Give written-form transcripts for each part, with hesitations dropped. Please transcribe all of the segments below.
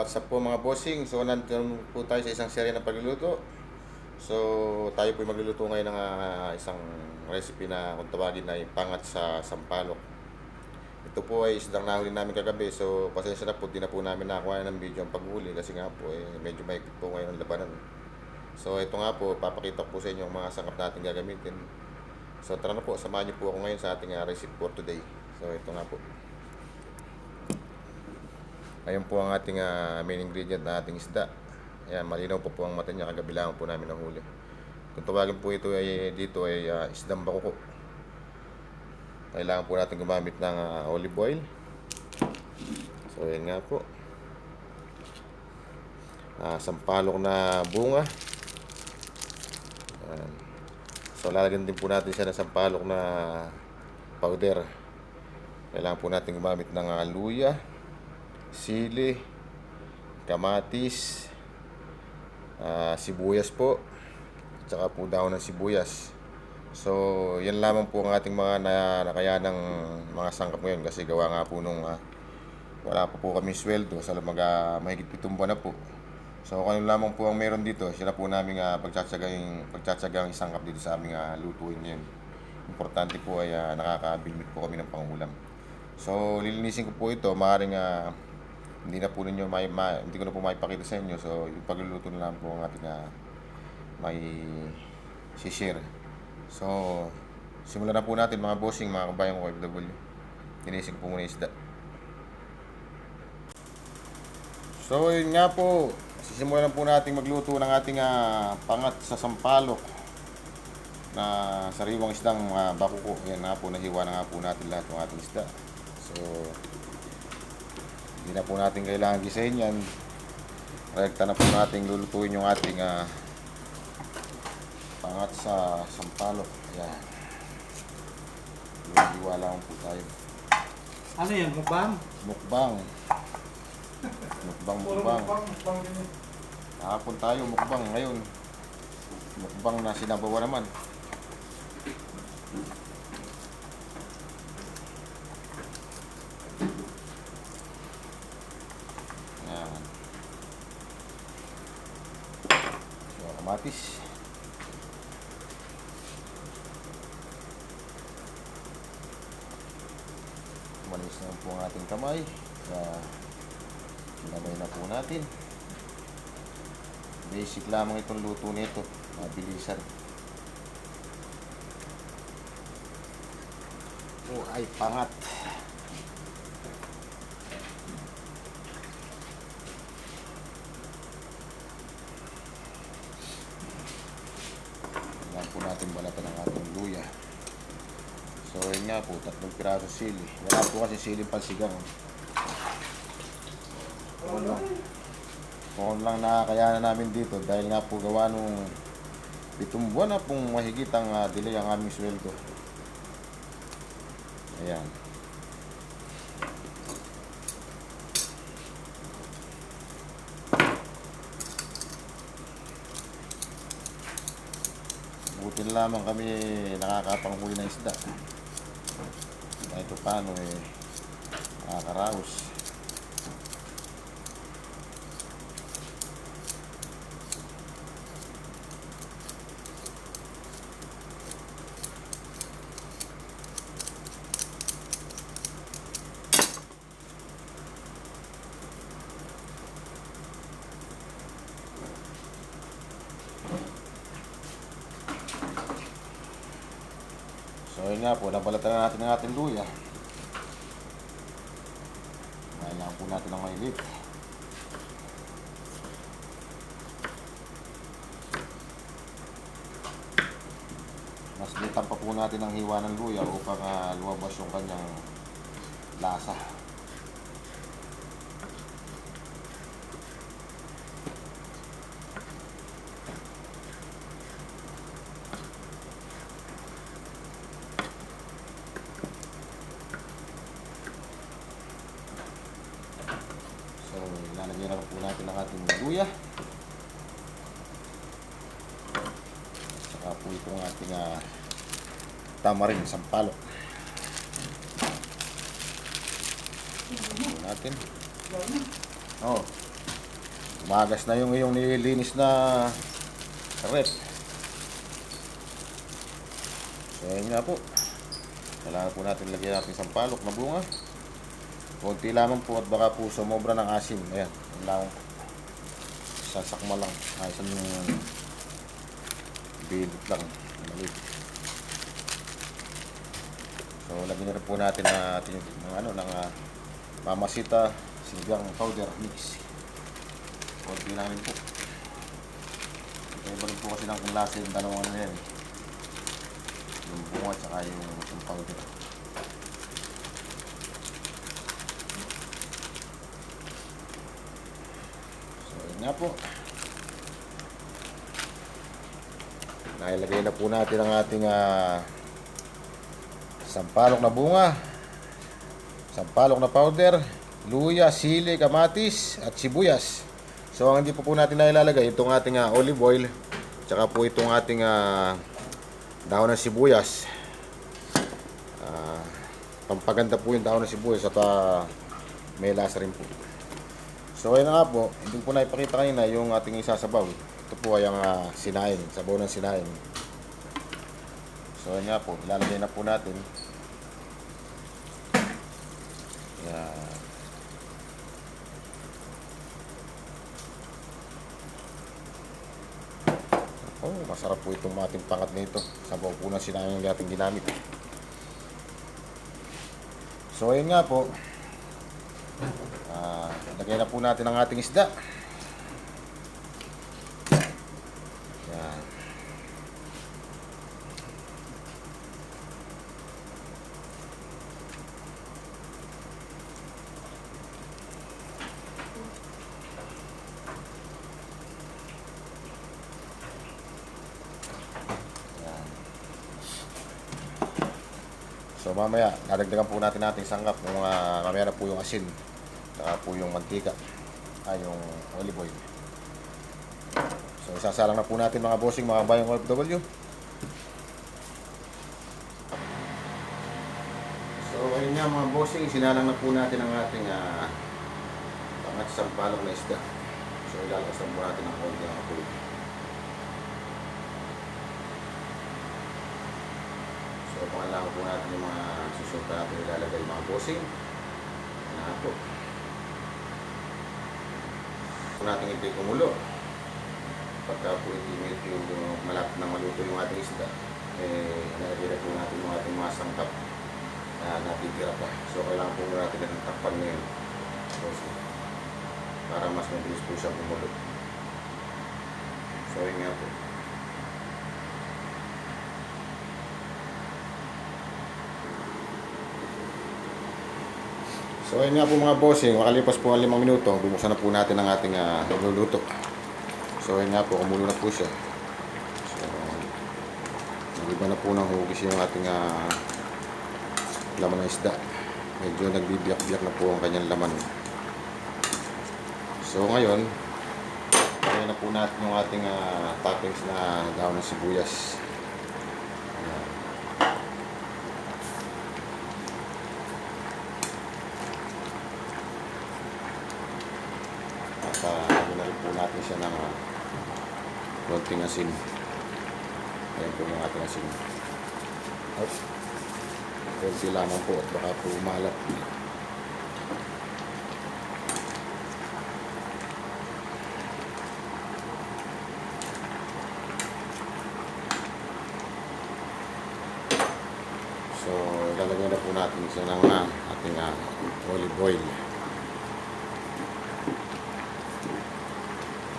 What's up po mga bossing? So nandito po tayo sa isang serye ng pagluluto. So tayo po magluluto ngayon ng isang recipe na kung tawagin na pangat sa sampalok. Ito po ay isdang nahuli namin kagabi. So pasensya na po, di na po namin nakakuha ng video ang paghuli kasi nga po medyo mahigpit po ngayon ang labanan. So ito nga po, papakita ko po sa inyo ang mga sangkap natin gagamitin. So tara na po, samahan niyo po ako ngayon sa ating recipe for today. So ito nga po. Ayun po ang ating main ingredient na ating isda. Ayan, malinaw po ang mata niya, kagabi lang po namin nahuli. Kung tawagin po ito dito ay isdang bakuko. Kailangan po natin gumamit ng olive oil. So ayan nga po. Sampalok na bunga. Ayan. So lalagyan din po natin siya ng sampalok na powder. Kailangan po natin gumamit ng luya, sili, kamatis, sibuyas po, at saka po daon ng sibuyas. So yan lamang po ang ating mga nakayanang mga sangkap ngayon kasi gawa nga po nung wala pa po kami sweldo sa mahigit 7 buwan na po. So kung ano lamang po ang meron dito, sila po namin pagtsatsagang isangkap dito sa aming lutuin ngayon. Importante po ay nakakabilmit po kami ng pangulam. So lilinisin ko po ito, maaaring hindi na po ninyo hindi ko na po maipakita sa inyo. So yung pagluluto na lang po ang ating may share. So simulan na po natin mga bossing, mga kabayan ko OFW. Linisin ko po muna isda. So yun nga po, sisimulan na po natin magluto ng ating pangat sa sampalok na sariwang isdang bakuko. Yan nga po, nahiwa na nga po natin lahat ng ating isda. So hindi na po natin kailangan gisahin yan. Rekta na po natin lulutuin yung ating pangat sa sampalok. Ayan. Hiwa lang po tayo. Ano yan? Mukbang? Mukbang. Mukbang. Kahapon tayo mukbang, ngayon mukbang na sinabawa naman. Ayan. So, kamatis. Malis na po ang ating kamay. Sinabay na po natin. Basic lamang itong luto nito, mabilisan. Ay pangat. Kailangan po natin balatan ang ating luya. So yun nga po, 3 piraso sili. Wala po kasi siling pansigang. Kung lang nakakayanan namin dito dahil nga po gawa nung 7 buwan na pong mahigit ang delay ang aming sweldo. Ayan. Butin lamang kami nakakapanghuli ng isda. Ito paano nakakaraos. So yun nga po, nabalatan na natin ang ating luya. Kailangan po natin ng mailit. Mas litan pa po natin ang hiwa ng luya upang lumabas yung kanyang lasa. Lalagyan na po natin ang ating luya. Saka po itong ating tamarin, sampalok. Ito natin. Oh. Tumagas na yung iyong nililinis na rep. So yun nga po. Kailangan po natin lagyan natin sampalok na bunga. Konti lamang po at baka po sumobra ng asim. Ayan, yun lamang po. Isang sakma lang. Isang bilot lang. Maliit. So lagyan na rin po natin ng mamasita sinigang powder mix. Konti lang rin po. Kaya rin po kasi ng lasa yung dalawang ano yan. Yung bunga at saka yung powder. So yun nga po. Nailagay na po natin ang ating sampalok na bunga, sampalok na powder, luya, sili, kamatis at sibuyas. So ang hindi po natin na ilalagay itong ating olive oil, tsaka po itong ating dahon ng sibuyas. Pampaganda po yung dahon ng sibuyas at may lasa rin po. So ayun na nga po, hindi po na ipakita kanina yung ating isasabaw. Ito po ay ang sinaing, sabaw ng sinaing. So ayun nga po, ilalagay na po natin. Yan. Oh, masarap po itong ating pangat nito. Sabaw po ng sinaing yung ating ginamit. So ayun nga po, lagay na po natin ang ating isda. Yan. So mamaya, nadagdagan po natin ating sangkap kung mamaya na po yung asin, saka po yung mantika, yung olive oil. So isasalang na po natin mga bossing, mga bayang OFW. So ayun nga mga bossing, sinalang na po natin ang ating pangat sampalok na isda. So ilalakas na po natin ang konti ng apoy. So pangalangan po natin yung mga susunod na natin ilalagay mga bossing. Na po. Kung natin ito kumulo, pagka po medyo malapit na maluto yung ating isda, nalagay na po natin yung ating mga sangkap na natitira pa. So kailangan po natin ng takpan ngayon para mas mabilis po siya kumulo. So yun nga po. So ayun nga po mga bossing, makalipas po ang 5 minuto, bubuksan na po natin ang ating nagluluto. So ayun nga po, kumulo na po siya. So nag-iba na po ng hugis yung ating laman ng isda. Medyo nagbibiyak-biyak na po ang kanyang laman. So ngayon, lagyan na po natin yung ating toppings na dahon ng sibuyas. Lagyan na rin po natin siya ng konting asin. Ayan po yung ating asin. Konti lamang po at baka po umalat. So lalagyan na po natin siya ng ating olive oil.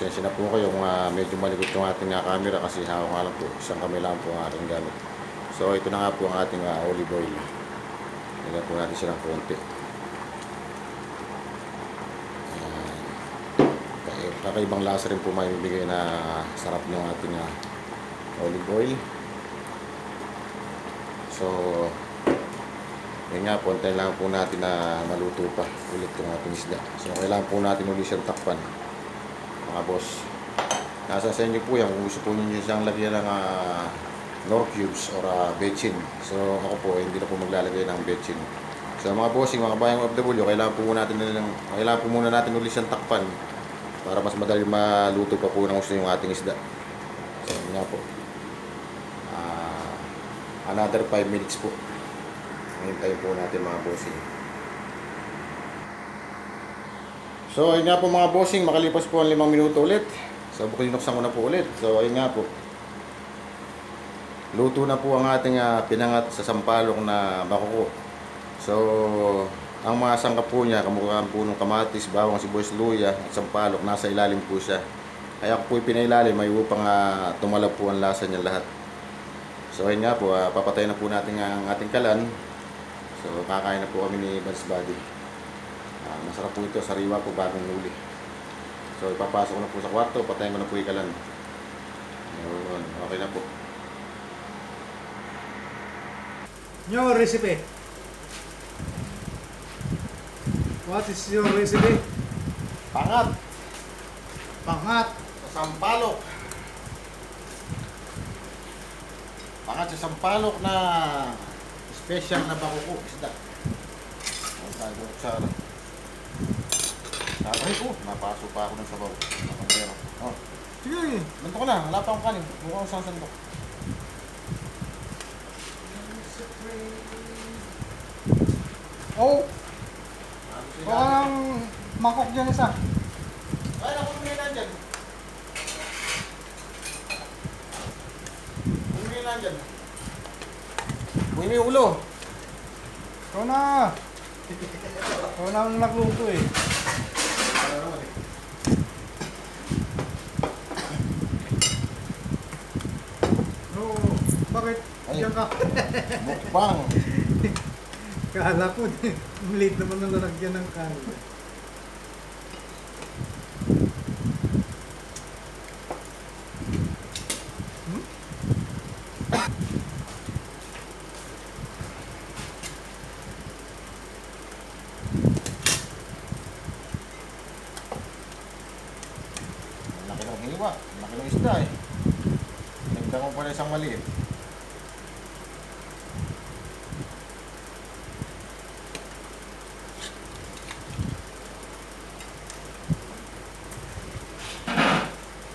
Pasensya na po kayo kung medyo malikot yung ating camera kasi hawak nga lang po, isang kamay lang po ang ating gamit. So ito na nga po ang ating olive oil. Lagyan po natin siya ng konti. Kakaibang lasa rin po may bibigay na sarap ng ating olive oil. So yun nga po, antayin lang po natin na maluto pa ulit yung ating isda. So kailangan po natin ulit siyang takpan mga boss. Nasa sa inyo po yan kung gusto po ninyo siyang lagyan ng nor cubes or bechin. So ako po hindi na po maglalagay ng bechin. So mga bossing, mga bayang OFW, kailangan po muna natin ulit siyang takpan para mas madali maluto pa po ng gusto yung ating isda. So yun nga po. Another 5 minutes po. Hintayin po natin mga bossing. So ayun nga po mga bossing, makalipas po ang 5 minuto ulit. So binuksan ko na po ulit. So ayun nga po. Luto na po ang ating pinangat sa sampalok na bakuko. So ang mga sangkap po niya, kamukha po ng kamatis, bawang, sibuyas, luya at sampalok, nasa ilalim po siya. Kaya ko po pinailalim ay upang tumalab po ang lasa niya lahat. So ayun nga po, papatay na po natin ang ating kalan. So kakain na po kami ni Buds Buddy. Masarap po ito, sariwa po, bagong huli. So ipapasok ko na po sa kwarto, patayin ko na po yung kalan. Yun, okay na po. Your recipe. What is your recipe? Pangat Pangat. sa sampalok. Pangat sa sampalok na special na bakuko isda. Ang tayo ko sa Sabay ko, napasok pa ako ng sabaw. Napangero. Oh, Sige. ganito ko na, wala pa akong kanin. Mukha akong sasandok. Oh, parang mangkok dyan isa. Ay, naku, may nandyan. May nandyan. Uy, may ulo. Ikaw na. Ikaw na ang nagluto eh. Oh, bakit? Ay. Diyan ka. Mukbang. Kala ko, late naman na lalagyan ng kanin. Laki ng hiwa. Laki ng isda eh. Nagdang ko pa na isang maliit.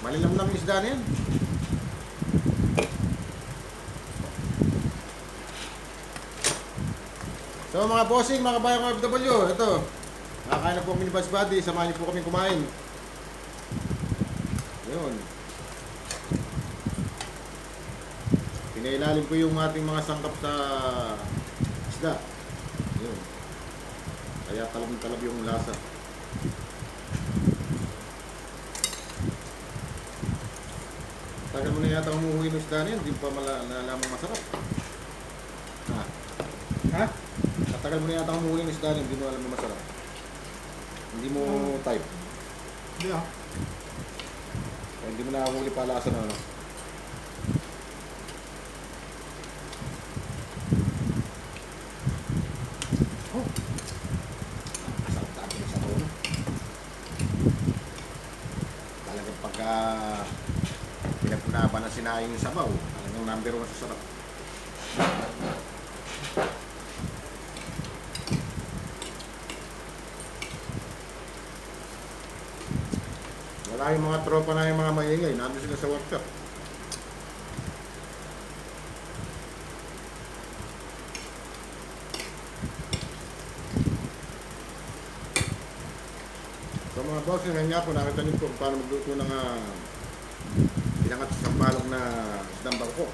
Malilamnam yung isda na yan. So mga bossing, mga kabayan ko FW, ito. Nakakain na po kami ni Buds Buddy, samahan niyo po kami kumain. Yun. Pinailalim ko yung ating mga sangkap sa isda. Yun. Kaya talab-talab yung lasa. Tagal mo na yata umuwi ng isda na yan, hindi pa malalamang masarap. Ha? Ha? Tagal mo na yata umuwi ng isda na yan, hindi mo alam na masarap. Hindi mo type. Hindi ah. O, hindi mo nakahuli pa lasa na ano. Oh. Masarap tabi sa tono. Talagang pagka pinagpunaban na sinayang yung sabaw, talagang number 1 sa sarap. Wala yung mga tropa na yung mga maingay, nandun sila sa workshop. So mga boss, yun nga po, nakita niyo po kung paano magluto ng pinangat sa sampalok na isdang bangko.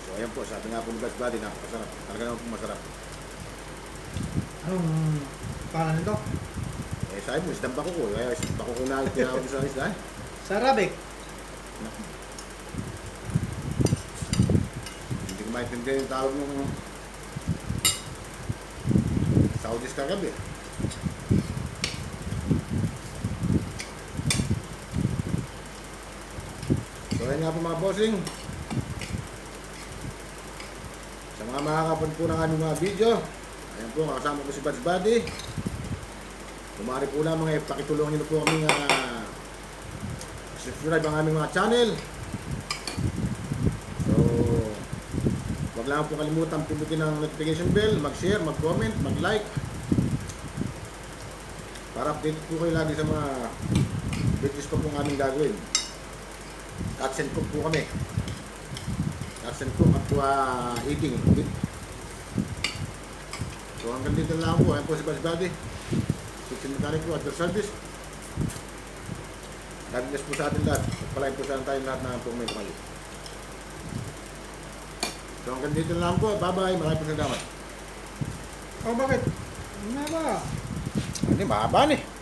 So ayan po, sabi nga po ni Buds Buddy, napakasarap. Talaga naman po masarap. Anong pangalan nito? Eh sabi mo, isdang bangko ko. Kaya bangko ko na tinawag ko sa isda. Sa Arabic. Hindi ko maintindihan yung tawag ng Saudis kagabi. So ayan nga po mga bossing. Sa mga makakapad po ng aming mga video, ayan po, kasama ko si Buds Buddy. Kumari po lamang pakitulungan niyo po kami subscribe ang aming mga channel. So, wag lang po kalimutan pindutin ang notification bell, mag-share, mag-comment, mag-like para update po kayo lagi sa mga British cook po ang aming gagawin. Cuts and cook po kami. Cuts and cook at po eating. So hanggang dito lang po. Ayan po si Bas Daddy. Kitchen mechanic po at your service. God bless po sa atin lahat. Palain po sa tayo lahat na po may kamali. So hanggang dito lang po. Bye-bye. Maraming po salamat. Oh, bakit? Ano ba? Hindi, mahaba eh.